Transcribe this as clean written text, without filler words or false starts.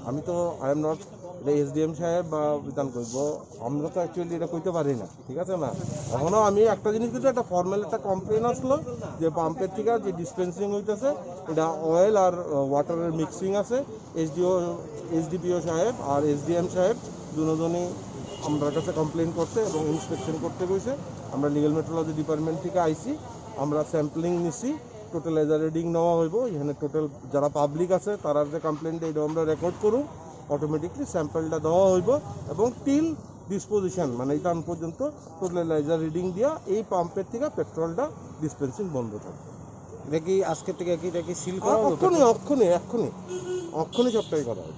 আমি তো I am not SDM সাহেব বা বিধান করবো, আমরা তো অ্যাকচুয়ালি এটা করতে পারি না, ঠিক আছে না। এখনও আমি একটা জিনিস কিন্তু একটা ফর্মাল একটা কমপ্লেন আসলো যে পাম্পের থেকে যে ডিসপেন্সিং হইতেছে এটা অয়েল আর ওয়াটারের মিক্সিং আছে। এসডিপিও সাহেব আর এসডিএম সাহেব দুজনই আমার কাছে কমপ্লেন করছে এবং ইন্সপেকশন করতে গেছে। আমরা লিগ্যাল মেট্রোলজি ডিপার্টমেন্ট থেকে আইসি, আমরা স্যাম্পলিং নিছি, টোটাল এজার রিডিং নেওয়া হইব। এখানে টোটাল যারা পাবলিক আছে তারা যে কমপ্লেনটা এটা আমরা রেকর্ড করুন, অটোমেটিকলি স্যাম্পলটা দেওয়া হইব এবং টিল ডিসপোজিশন মানে এই টান পর্যন্ত টোটাল এজার রিডিং দিয়া এই পাম্পের থেকে পেট্রোলটা ডিসপেন্সিং বন্ধ থাকবে। এটা কি আজকের থেকে কি এটা কি সিল করা হবে? অক্ষণই সবটাই করা হবে।